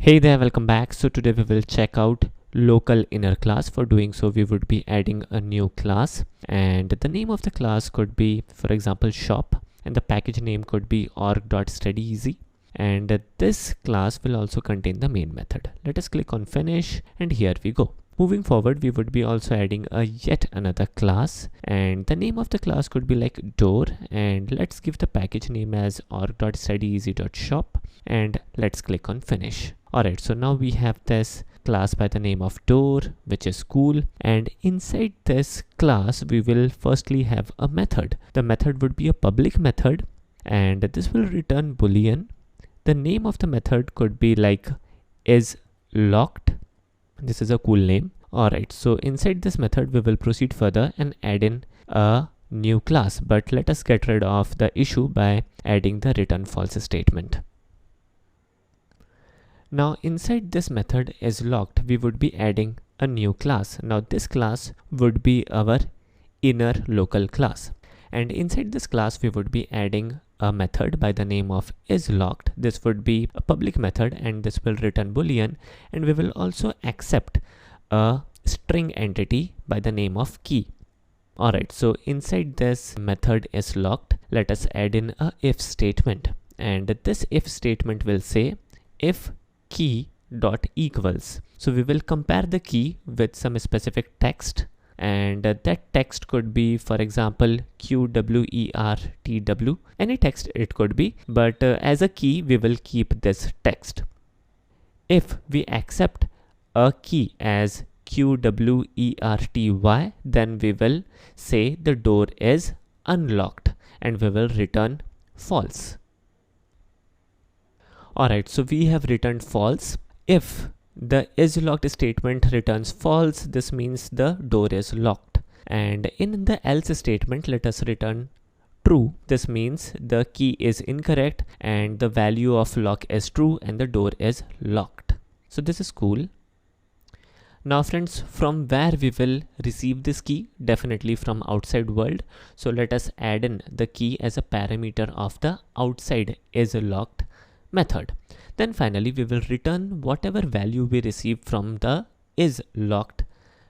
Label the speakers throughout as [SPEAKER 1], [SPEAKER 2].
[SPEAKER 1] Hey there, welcome back. So today we will check out local inner class. For doing so, we would be adding a new class, and the name of the class could be, for example, shop, and the package name could be org.studyeasy. And this class will also contain the main method. Let us click on finish, and here we go. Moving forward, we would be also adding a yet another class, and the name of the class could be like door, and let's give the package name as org.studyeasy.shop, and let's click on finish. Alright, so now we have this class by the name of door, which is cool, and inside this class we will firstly have a method. The method would be a public method, and this will return boolean. The name of the method could be like is locked. This is a cool name. Alright, so inside this method we will proceed further and add in a new class, but let us get rid of the issue by adding the return false statement. Now inside this method is locked, we would be adding a new class. Now this class would be our inner local class, and inside this class we would be adding a method by the name of is locked. This would be a public method, and this will return boolean, and we will also accept a string entity by the name of key. Alright, so inside this method is locked, let us add in a if statement, and this if statement will say if key dot equals. So we will compare the key with some specific text, and that text could be, for example, QWERTW, any text it could be, but as a key we will keep this text. If we accept a key as QWERTY, then we will say the door is unlocked, and we will return false. Alright, so we have returned false. If the is locked statement returns false, this means the door is locked. And in the else statement, let us return true. This means the key is incorrect and the value of lock is true and the door is locked. So this is cool. Now friends, from where we will receive this key? Definitely from outside world. So let us add in the key as a parameter of the outside is locked method. Then finally we will return whatever value we receive from the is locked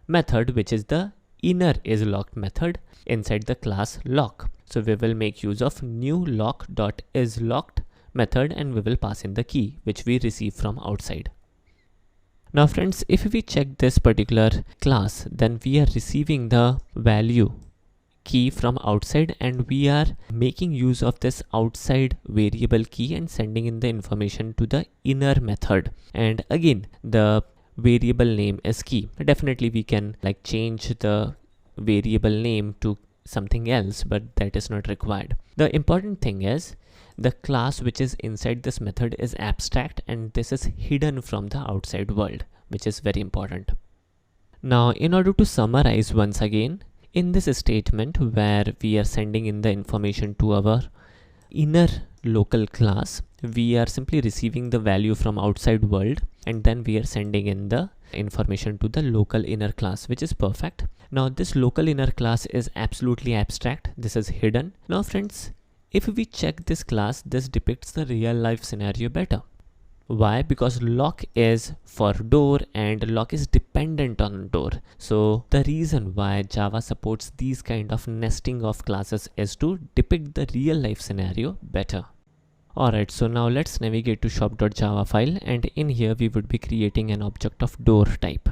[SPEAKER 1] method, which is the inner is locked method inside the class lock. So we will make use of new lock.isLocked method, and we will pass in the key which we receive from outside. Now friends, if we check this particular class, then we are receiving the value key from outside, and we are making use of this outside variable key and sending in the information to the inner method. And again, the variable name is key. Definitely we can like change the variable name to something else, but that is not required. The important thing is the class which is inside this method is abstract, and this is hidden from the outside world, which is very important. Now in order to summarize once again, in this statement where we are sending in the information to our inner local class, we are simply receiving the value from outside world, and then we are sending in the information to the local inner class, which is perfect. Now this local inner class is absolutely abstract. This is hidden. Now friends, if we check this class, this depicts the real life scenario better. Why? Because lock is for door and lock is dependent on door. So the reason why Java supports these kind of nesting of classes is to depict the real life scenario better. Alright, so now let's navigate to shop.java file, and in here we would be creating an object of door type.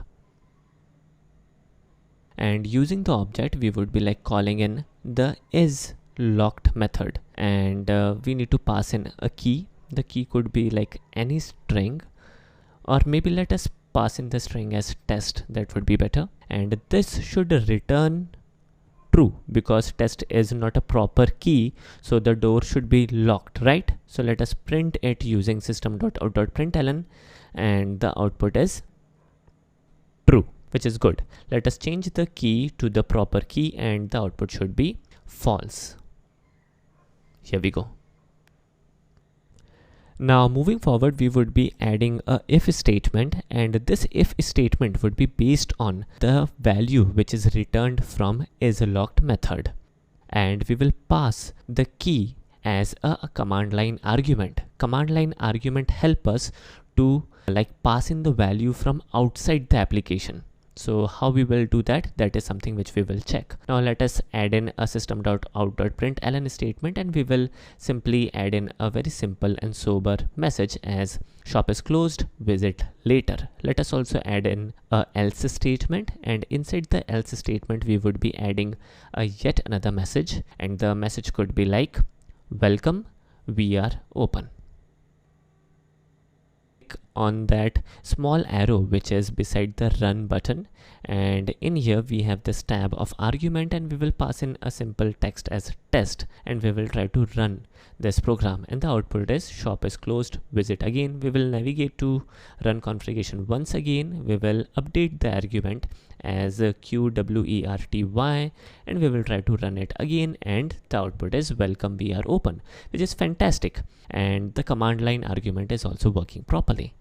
[SPEAKER 1] And using the object, we would be like calling in the is locked method, and we need to pass in a key. The key could be like any string, or maybe let us pass in the string as test. That would be better. And this should return true because test is not a proper key, so the door should be locked, right? So let us print it using system.out.println, and the output is true, which is good. Let us change the key to the proper key, and the output should be false. Here we go. Now moving forward, we would be adding a if statement, and this if statement would be based on the value which is returned from isLocked method, and we will pass the key as a command line argument. Command line argument help us to like pass in the value from outside the application. So how we will do that? That is something which we will check. Now let us add in a system.out.println statement, and we will simply add in a very simple and sober message as shop is closed, visit later. Let us also add in a else statement, and inside the else statement we would be adding a yet another message, and the message could be like welcome, we are open. On that small arrow which is beside the run button, and in here we have this tab of argument, and we will pass in a simple text as test, and we will try to run this program, and the output is shop is closed, visit again. We will navigate to run configuration once again. We will update the argument as QWERTY, and we will try to run it again, and the output is welcome, we are open, which is fantastic, and the command line argument is also working properly.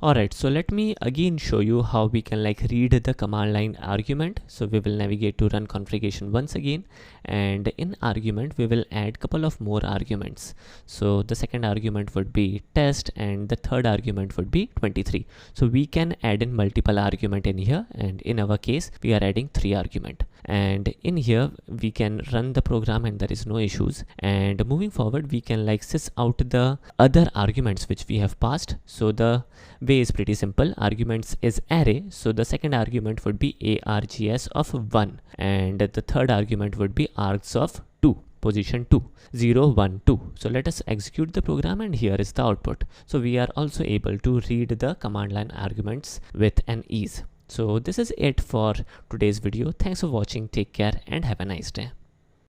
[SPEAKER 1] Alright, so let me again show you how we can like read the command line argument. So we will navigate to run configuration once again, and in argument we will add couple of more arguments. So the second argument would be test, and the third argument would be 23. So we can add in multiple argument in here, and in our case we are adding 3 argument, and in here we can run the program and there is no issues. And moving forward we can like sys out the other arguments which we have passed. So the way is pretty simple. Arguments is array, so the second argument would be args of 1, and the third argument would be args of 2, position 2, 0 1 2. So let us execute the program, and here is the output. So we are also able to read the command line arguments with an ease. So this is it for today's video. Thanks for watching, take care and have a nice day.